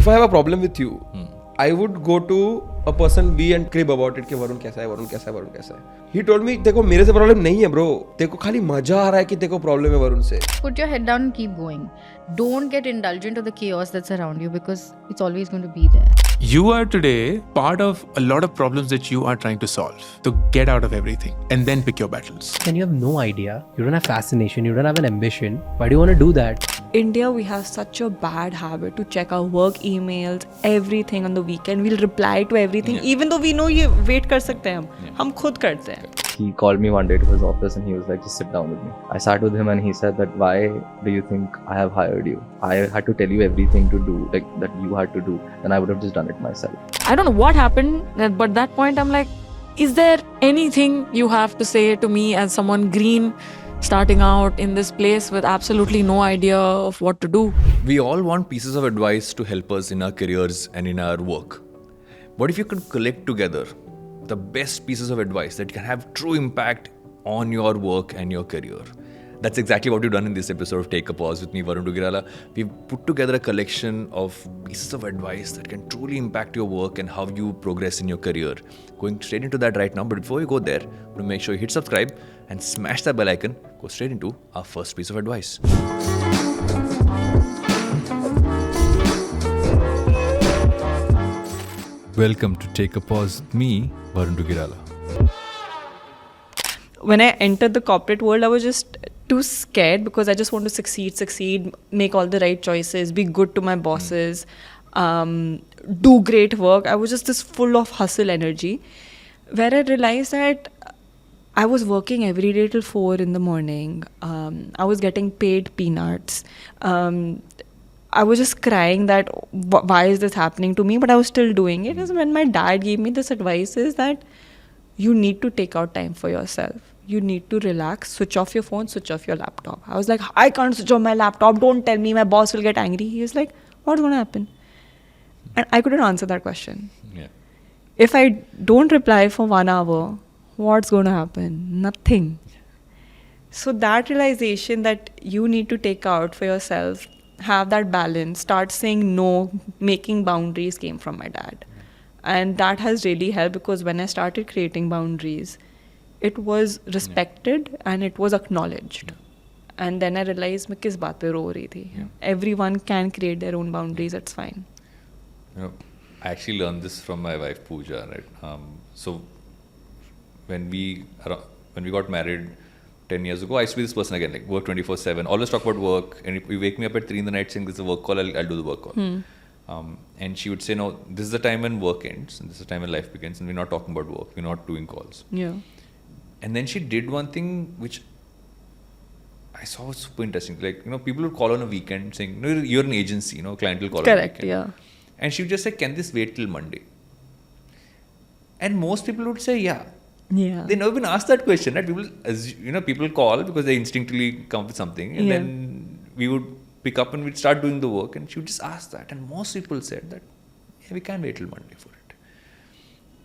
I have a problem with you, I would go to a person B and crib about it कि वरुण कैसा है, वरुण कैसा है, वरुण कैसा है. He told me देखो मेरे से प्रॉब्लम नहीं है ब्रो, देखो खाली मजा आ रहा है कि देखो प्रॉब्लम है वरुण से. Put your head down and keep going. Don't get indulgent of the chaos that's around you because it's always going to be there. You are today part of a lot of problems that you are trying to solve, to get out of everything and then pick your battles. And you have no idea, you don't have fascination, you don't have an ambition. Why do you want to do that? India, we have such a bad habit to check our work emails, everything on the weekend. We'll reply to everything, even though we know ये wait कर सकते हैं हम खुद करते हैं. He called me one day to his office and he was like, just sit down with me. I sat with him and he said that, why do you think I have hired you? I had to tell you everything to do, like that you had to do, and I would have just done it myself. I don't know what happened, but at that point I'm like, is there anything you have to say to me as someone green starting out in this place with absolutely no idea of what to do? We all want pieces of advice to help us in our careers and in our work. What if you could collect together the best pieces of advice that can have true impact on your work and your career? That's exactly what we've done in this episode of Take a Pause with me, Varun Duggirala. We've put together a collection of pieces of advice that can truly impact your work and how you progress in your career. Going straight into that right now, but before you go there, to make sure you hit subscribe and smash that bell icon, go straight into our first piece of advice. Welcome to Take a Pause with me, Varun Duggirala. When I entered the corporate world, I was just too scared because I just want to succeed, make all the right choices, be good to my bosses, do great work. I was just this full of hustle energy, where I realized that I was working every day till 4 in the morning. I was getting paid peanuts. I was just crying that why is this happening to me, but I was still doing it. Is when my dad gave me this advice is that you need to take out time for yourself. You need to relax, switch off your phone, switch off your laptop. I was like, I can't switch off my laptop. Don't tell me, my boss will get angry. He was like, what's going to happen? And I couldn't answer that question. Yeah. If I don't reply for 1 hour, what's going to happen? Nothing. So that realization that you need to take out for yourself, have that balance, start saying no, making boundaries came from my dad. And that has really helped because when I started creating boundaries, it was respected and it was acknowledged. And then I realized मैं किस बात पे रो रही थी. Everyone can create their own boundaries, it's fine. You know, I actually learned this from my wife Pooja, right? So when we got married 10 years ago, I used to be this person again, like work 24/7, always talk about work, and if you wake me up at 3 in the night saying this is a work call, I'll do the work call. And she would say, no, this is the time when work ends, and this is the time when life begins, and we're not talking about work, we're not doing calls. Yeah. And then she did one thing which I saw was super interesting. Like, you know, people would call on a weekend saying, no, you're an agency, you know, client will call Correct, on a weekend. yeah. And she would just say, can this wait till Monday? And most people would say, yeah. Yeah. They never been asked that question, right? People call because they instinctively come with something, and then we would pick up and we'd start doing the work, and she would just ask that, and most people said that, yeah, we can wait till Monday for it.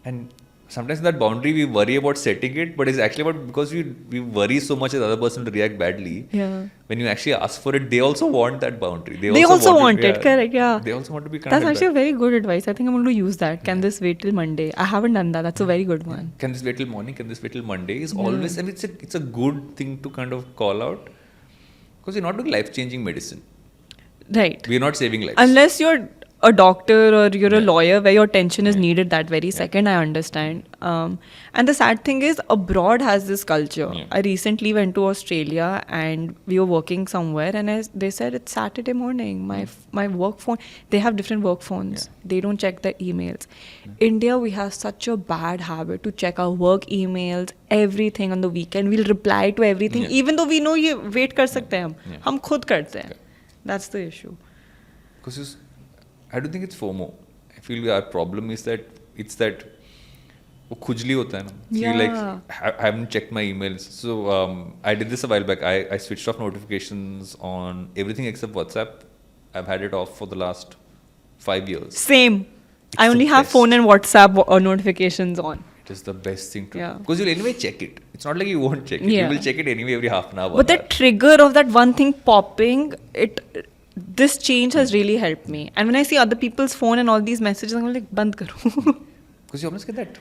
And sometimes that boundary we worry about setting it, but it's actually about because we worry so much as the other person to react badly. Yeah. When you actually ask for it, they also want that boundary. They also want it, correct, yeah. They also want to be kind That's of actually that. a very good advice. I think I'm going to use that. Can this wait till Monday? I haven't done that. That's a very good one. Can this wait till morning? Can this wait till Monday? Is always, I mean, it's a good thing to kind of call out because you're not doing life-changing medicine. Right. We're not saving lives. Unless you're a doctor or you're a lawyer where your attention is needed that very second, I understand. And the sad thing is, abroad has this culture. Yeah. I recently went to Australia and we were working somewhere and they said it's Saturday morning. My work phone, they have different work phones. Yeah. They don't check their emails. India, we have such a bad habit to check our work emails, everything on the weekend. We'll reply to everything, even though we know ये wait कर सकते हैं हम खुद करते हैं. That's the issue. Because I don't think it's FOMO. I feel our problem is that it's that वो खुजली होता है ना. Yeah. Like I haven't checked my emails. So I did this a while back. I switched off notifications on everything except WhatsApp. I've had it off for the last 5 years. Same. I the only have best. phone and WhatsApp notifications on. It is the best thing to Yeah. do. Because you'll anyway check it. It's not like you won't check it. Yeah. You will check it anyway every half an hour. But that trigger of that one thing popping, this change has really helped me. And when I see other people's phone and all these messages, I'm like, band karo. Because you almost get that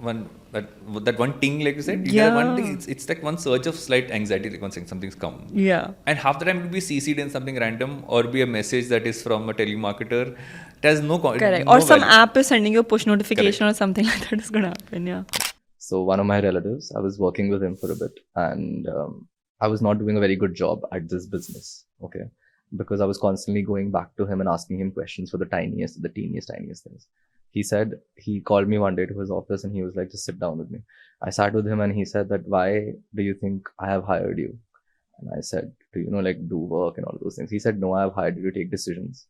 one ting, like you said. You Yeah. get one thing. It's like one surge of slight anxiety, like one saying something's come. Yeah. And half the time it will be CC'd in something random or be a message that is from a telemarketer. It has no Correct. no Or some value. app is sending you a push notification or something like that is going to happen. Yeah. So one of my relatives, I was working with him for a bit, and I was not doing a very good job at this business. Okay, because I was constantly going back to him and asking him questions for the teeniest things. He said, he called me one day to his office and he was like, just sit down with me. I sat with him and he said that, why do you think I have hired you? And I said, do work and all those things. He said, no, I have hired you to take decisions.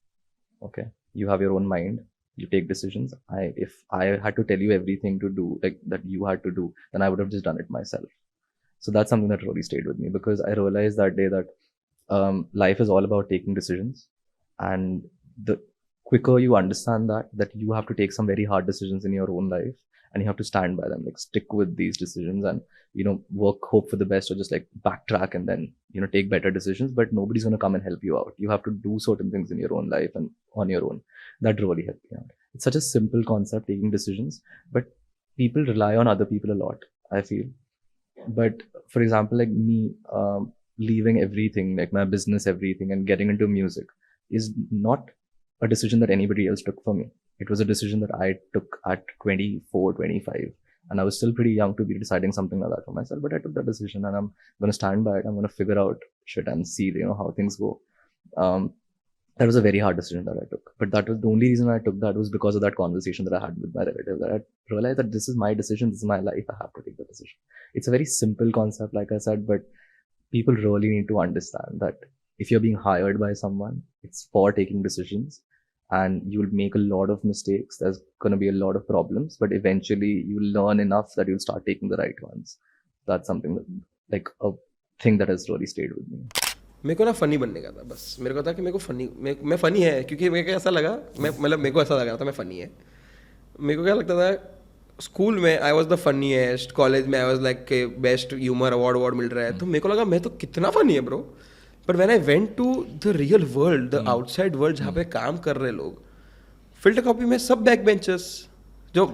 Okay. You have your own mind. You take decisions. If I had to tell you everything to do, like that you had to do, then I would have just done it myself. So that's something that really stayed with me, because I realized that day that life is all about taking decisions. And the quicker you understand that you have to take some very hard decisions in your own life and you have to stand by them, like stick with these decisions and, hope for the best, or just like backtrack and then, take better decisions, but nobody's going to come and help you out. You have to do certain things in your own life and on your own. That really helped me out. It's such a simple concept, taking decisions, but people rely on other people a lot, I feel. But for example, like me, leaving everything, like my business, everything, and getting into music is not a decision that anybody else took for me. It was a decision that I took at 24, 25. And I was still pretty young to be deciding something like that for myself. But I took that decision and I'm going to stand by it. I'm going to figure out shit and see, how things go. That was a very hard decision that I took. But that was the only reason I took that was because of that conversation that I had with my relative. That I realized that this is my decision. This is my life. I have to take the decision. It's a very simple concept, like I said, but people really need to understand that if you're being hired by someone, it's for taking decisions. And you'll make a lot of mistakes. There's going to be a lot of problems, but eventually you'll learn enough that you'll start taking the right ones. That's something that, like a thing that has really stayed with me. मेरे को ना funny बनने का था बस. मेरे को था कि मेरे को फनी, मैं फनी है क्योंकि मेरे को ऐसा लगा, मेरे को ऐसा लगा था मैं फनी है. मेरे को क्या लगता था, स्कूल में I was the funniest, college में I was like best humour award मिल रहा है, तो मेरे को लगा मैं तो कितना फनी है bro. But when I went to the real world, the outside world जहाँ पे काम कर रहे लोग, फिल्टर कॉपी में सब बैक बेंचर्स जो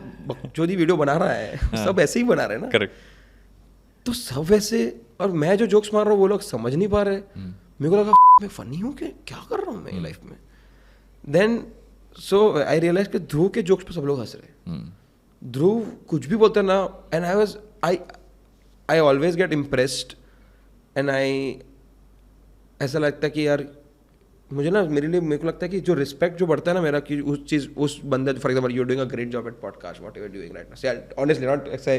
वीडियो बना रहा है सब ऐसे ही बना रहे हैं ना. करेक्ट. तो सब वैसे, और मैं जो जोक्स मार रहा हूँ वो लोग समझ नहीं पा रहे. मेरे को लगा मैं फनी हूँ क्या कर रहा हूँ मैं लाइफ में. देन सो आई रियलाइज कि ध्रुव के जोक्स पे सब लोग हंस रहे. ध्रुव कुछ भी बोलता ना, and I always get impressed and ऐसा लगता है कि यार मुझे ना, मेरे को लगता है कि जो रिस्पेक्ट जो बढ़ता है ना मेरा, कि उस बंदे, for example you are doing a great job at podcast, whatever doing right now, honestly not ऐसे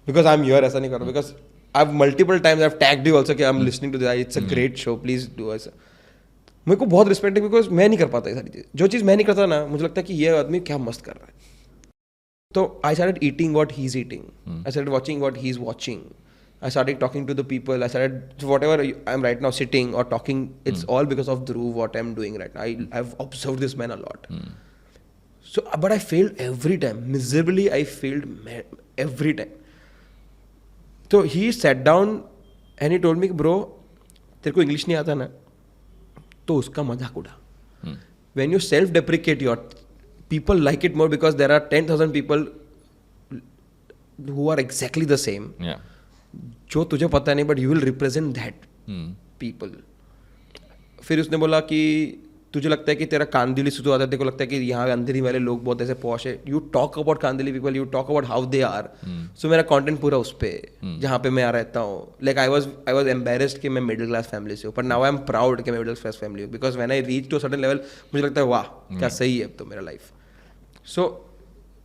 बिकॉज आई एम हियर, ऐसा नहीं कर रहा, because I have multiple times I have tagged you also कि I am listening to this, it's a great show, please do ऐसा. मेरे को बहुत रिस्पेक्ट है बिकॉज मैं नहीं कर पाता ये सारी चीज़. जो चीज़ मैं नहीं करता ना, मुझे लगता है कि ये आदमी क्या मस्त कर रहा है. तो I started eating what he is eating, I started watching what he is watching. I started talking to the people. I started, whatever I'm right now sitting or talking, it's all because of Dhruv, what I'm doing right now. I've observed this man a lot. So, but I failed every time. Miserably, I failed every time. So he sat down and he told me, bro, तेरे को English नहीं आता ना, तो उसका मजाक उड़ा. When you self-deprecate, people like it more because there are 10,000 people who are exactly the same. Yeah. जो तुझे पता नहीं, but you will represent that people. फिर उसने बोला कि तुझे लगता है कि तेरा कांदिली सुधु आता है, तेरे को लगता है कि यहाँ अंधेरी वाले लोग बहुत ऐसे पॉश है. You talk about Kandivali people, you talk about how they are. So मेरा कंटेंट पूरा उस पर जहाँ पे मैं रहता हूँ. लाइक आई वाज एम्बेरेस्ड कि मैं मिडिल क्लास फैमिली से हूँ, but now I am proud कि मैं मिडिल क्लास फैमिली हूँ, because when I reach to certain level मुझे लगता है वाह क्या सही है अब तो मेरा life. So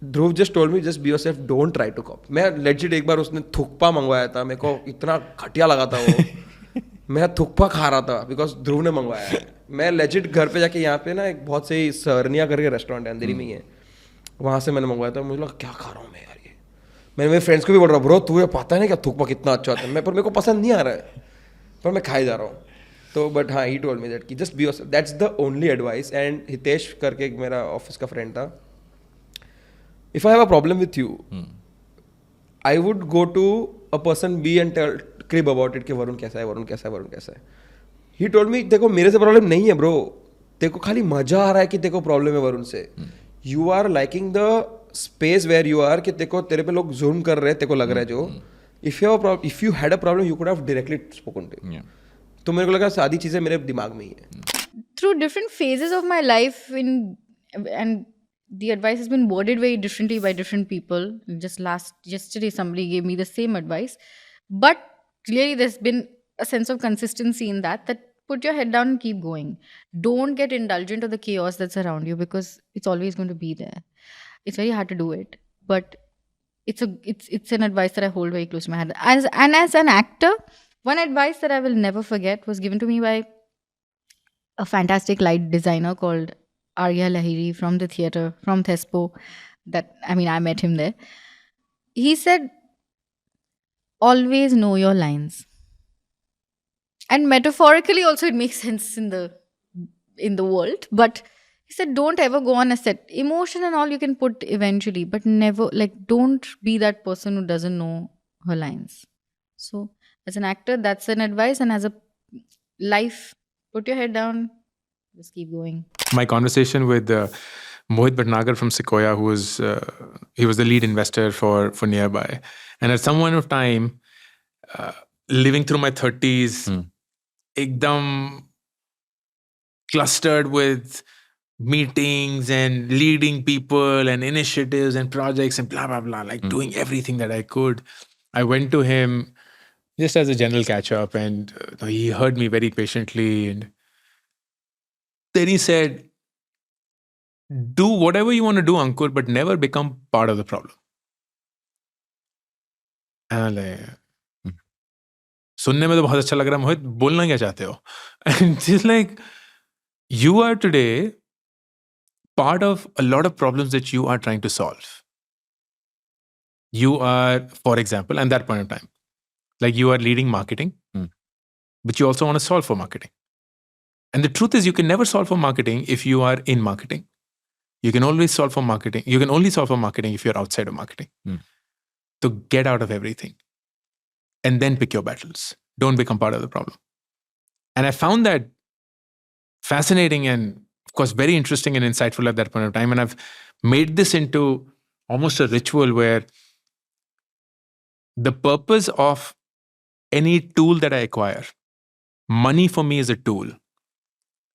Dhruv just told me, just be yourself, don't try to copy. मैं लेजिट एक बार उसने थुक्पा मंगवाया था, मेरे को इतना घटिया लगा था वो. मैं थुक्पा खा रहा था बिकॉज ध्रुव ने मंगवाया है. मैं लेजिट घर पे जाके, यहाँ पे ना एक बहुत सही सरनिया करके रेस्टोरेंट है, अंधेरी में ही है, वहाँ से मैंने मंगवाया था. मुझे लगा क्या खा रहा हूँ मैं यार ये. मैंने मेरे फ्रेंड्स को भी बोल रहा, ब्रो तुझे पता है ना क्या थुक्पा कितना अच्छा होता है. पर मेरे को पसंद नहीं आ रहा है, पर मैं खाई जा रहा हूँ. तो बट हाँ, ही टोल्ड मी दैट कि just be yourself, that's the only advice. And Hitesh करके एक मेरा ऑफिस का फ्रेंड था, if I have a problem with you, I would go to a person B and crib about it कि वरुण कैसा है. He told me देखो मेरे से प्रॉब्लम नहीं है ब्रो, तेरे को खाली मजा आ रहा है कि तेरे को प्रॉब्लम है वरुण से. You are liking the space where you are कि तेरे पे लोग जुल्म कर रहे हैं, तेरे को लग रहा है जो. If you had a problem you could have directly spoken to. तो मेरे को लगा सारी चीजें मेरे दिमाग में ही है. Through different phases of my life, and the advice has been worded very differently by different people. Yesterday somebody gave me the same advice, but clearly there's been a sense of consistency in that put your head down and keep going. Don't get indulgent of the chaos that's around you, because it's always going to be there. It's very hard to do it, but it's an advice that I hold very close to my heart. As an actor, one advice that I will never forget was given to me by a fantastic light designer called Arya Lahiri from the theatre, from Thespo. I met him there. He said, always know your lines. And metaphorically also it makes sense in the world. But he said, don't ever go on a set. Emotion and all you can put eventually, but never, don't be that person who doesn't know her lines. So as an actor, that's an advice. And as a life, put your head down, just keep going. My conversation with Mohit Bhatnagar from Sequoia, who was he was the lead investor for Nearby, and at some point of time, living through my 30s, ekdam clustered with meetings and leading people and initiatives and projects and blah blah blah, doing everything that I could. I went to him just as a general catch up, and he heard me very patiently, and then he said, do whatever you want to do, Ankur, but never become part of the problem. And I'm like, सुनने में तो बहुत अच्छा लग रहा है मोहित, बोलना क्या चाहते हो? And just like, you are today part of a lot of problems that you are trying to solve. You are, for example, at that point in time, you are leading marketing, but you also want to solve for marketing. And the truth is, you can never solve for marketing if you are in marketing. You can always solve for marketing. You can only solve for marketing if you're outside of marketing. So get out of everything and then pick your battles. Don't become part of the problem. And I found that fascinating and, of course, very interesting and insightful at that point of time. And I've made this into almost a ritual where the purpose of any tool that I acquire, money for me is a tool.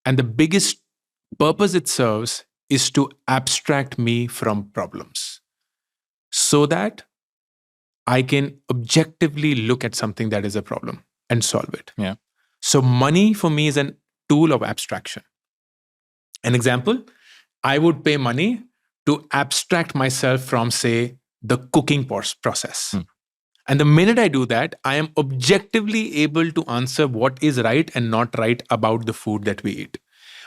And the biggest purpose it serves is to abstract me from problems so that I can objectively look at something that is a problem and solve it. Yeah. So money for me is a tool of abstraction. An example, I would pay money to abstract myself from, say, the cooking process. And the minute I do that, I am objectively able to answer what is right and not right about the food that we eat.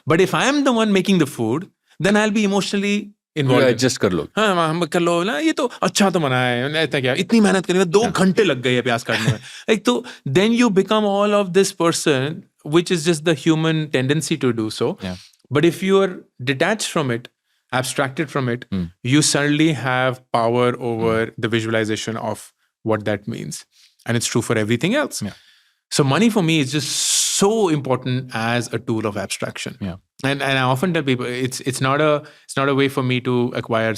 But if I am the one making the food, then I'll be emotionally involved. Adjust कर लो. हाँ, हम कर लो ना, ये तो अच्छा तो बना है, ऐसा क्या, इतनी मेहनत करने में 2 घंटे लग गए प्याज काटने में. तो then you become all of this person, which is just the human tendency to do so. Yeah. But if you are detached from it, abstracted from it, you suddenly have power over the visualization of what that means. And it's true for everything else. Yeah. So money for me is just so important as a tool of abstraction. Yeah. And I often tell people it's not a way for me to acquire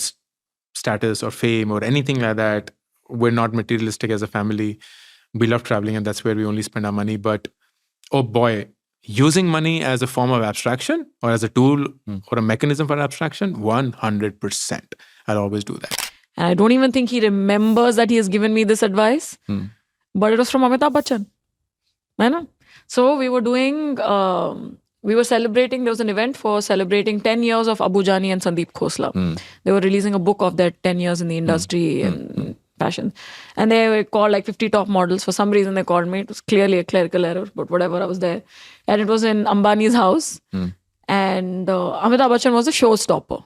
status or fame or anything like that. We're not materialistic as a family. We love traveling, and that's where we only spend our money. But oh boy, using money as a form of abstraction or as a tool or a mechanism for abstraction, 100%. I'll always do that. And I don't even think he remembers that he has given me this advice. But it was from Amitabh Bachchan. I know. So we were doing, we were celebrating, there was an event for celebrating 10 years of Abu Jani and Sandeep Khosla. They were releasing a book of their 10 years in the industry and passion. And they were called 50 top models. For some reason they called me. It was clearly a clerical error, but whatever, I was there. And it was in Ambani's house. And Amitabh Bachchan was a showstopper.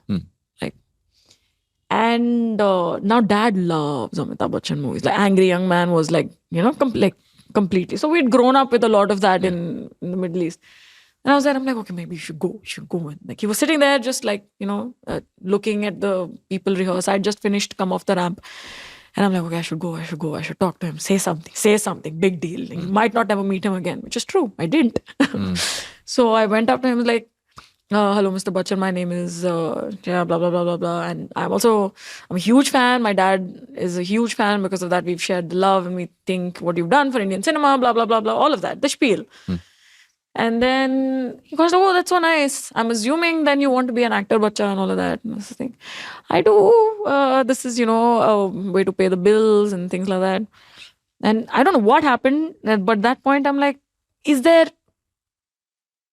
And now dad loves Amitabh Bachchan movies. Angry Young Man was completely. So we'd grown up with a lot of that in the Middle East. And I was there, I'm like, okay, maybe you should go. And he was sitting there just looking at the people rehearse. I'd just finished, come off the ramp. And I'm like, okay, I should go, I should talk to him, say something, big deal. Like, you might not ever meet him again, which is true. I didn't. So I went up to him like, hello, Mr. Bachchan, my name is, blah, blah, blah, blah, blah. And I'm a huge fan. My dad is a huge fan. Because of that, we've shared the love and we think what you've done for Indian cinema, blah, blah, blah, blah, all of that, the spiel. And then he goes, oh, that's so nice. I'm assuming then you want to be an actor, Bachcha, and all of that. And I was thinking, I do. This is, a way to pay the bills and things like that. And I don't know what happened, but at that point I'm like, is there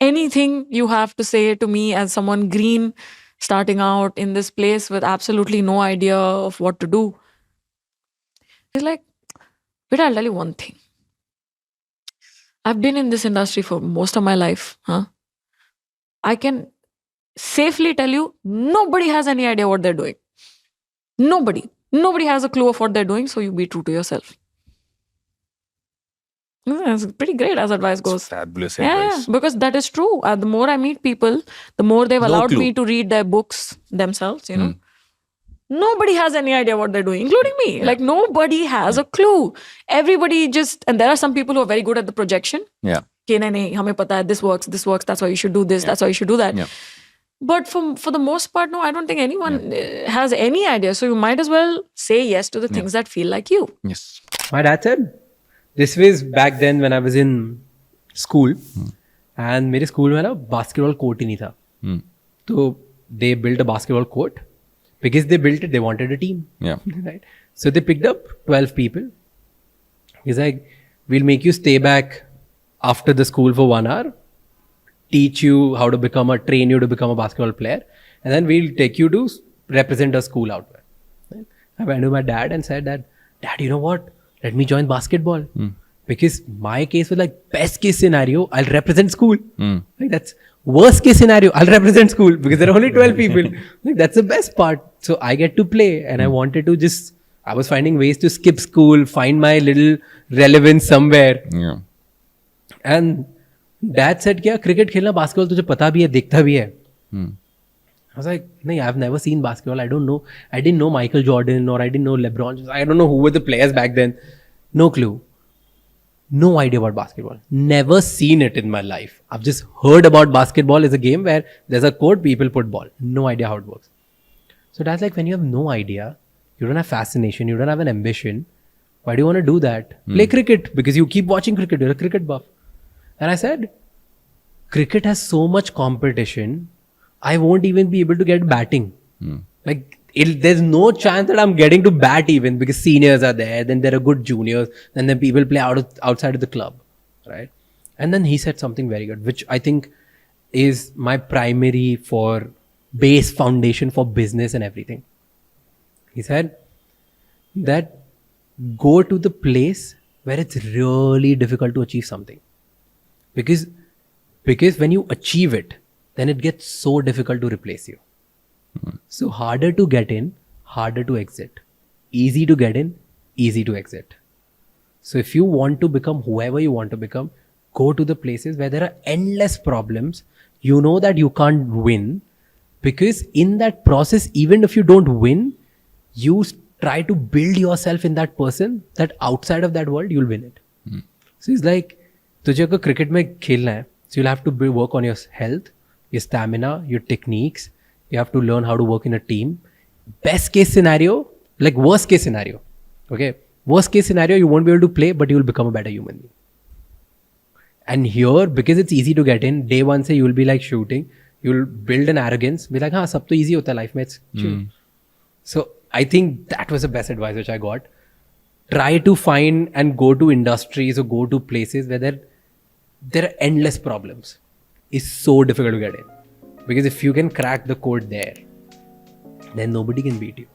anything you have to say to me as someone green starting out in this place with absolutely no idea of what to do? He's like, but I'll tell you one thing. I've been in this industry for most of my life. I can safely tell you, nobody has any idea what they're doing. Nobody has a clue of what they're doing, so you be true to yourself. It's pretty great as advice goes. It's fabulous Yeah, advice. because that is true. The more I meet people, the more they've allowed clue. me to read their books themselves, Nobody has any idea what they're doing, including me. Like, nobody has a clue. Everybody just, and there are some people who are very good at the projection. Yeah. Okay, nahi, hame pata hai, this works, that's why you should do this, that's why you should do that. Yeah. But for the most part, no, I don't think anyone has any idea. So you might as well say yes to the things that feel like you. Yes. My dad said, this was back then when I was in school. And मेरे school में ना basketball court ही नहीं था. So they built a basketball court. Because they built it, they wanted a team. Yeah. Right? So they picked up 12 people. He's like, we'll make you stay back after the school for 1 hour, teach you how to train you to become a basketball player, and then we'll take you to represent a school out there. Right? I went to my dad and said that, Dad, you know what? Let me join basketball. Because my case was like, best case scenario, I'll represent school. Like, that's worst case scenario, I'll represent school because there are only 12 people. Like, that's the best part. So I get to play, and I wanted to I was finding ways to skip school, find my little relevance somewhere. Yeah. And dad said, क्या cricket खेलना basketball तुझे पता भी है, देखता भी है. I was like, no, I've never seen basketball. I don't know. I didn't know Michael Jordan or I didn't know LeBron. I don't know who were the players back then. No clue. No idea about basketball. Never seen it in my life. I've just heard about basketball as a game where there's a court, people put ball. No idea how it works. So that's like, when you have no idea, you don't have fascination, you don't have an ambition, why do you want to do that? Play cricket because you keep watching cricket. You're a cricket buff. And I said, cricket has so much competition, I won't even be able to get batting. Like, there's no chance that I'm getting to bat even, because seniors are there, then there are good juniors, and then people play outside of the club, right? And then he said something very good, which I think is my primary for base foundation for business and everything. He said that go to the place where it's really difficult to achieve something. Because when you achieve it, then it gets so difficult to replace you. So harder to get in, harder to exit. Easy to get in, easy to exit. So if you want to become whoever you want to become, go to the places where there are endless problems. You know that you can't win, because in that process, even if you don't win, you try to build yourself in that person, that outside of that world, you'll win it. So it's like, तुझे अगर cricket में खेलना है, so you'll have to work on your health, your stamina, your techniques. You have to learn how to work in a team. Best case scenario, like worst case scenario. Okay. Worst case scenario, you won't be able to play, but you will become a better human being. And here, because it's easy to get in, day one say you will be like shooting. You'll build an arrogance. Be like, हाँ, सब तो easy होता है life में. It's chill. So I think that was the best advice which I got. Try to find and go to industries or go to places where there are endless problems. It's so difficult to get in. Because if you can crack the code there, then nobody can beat you.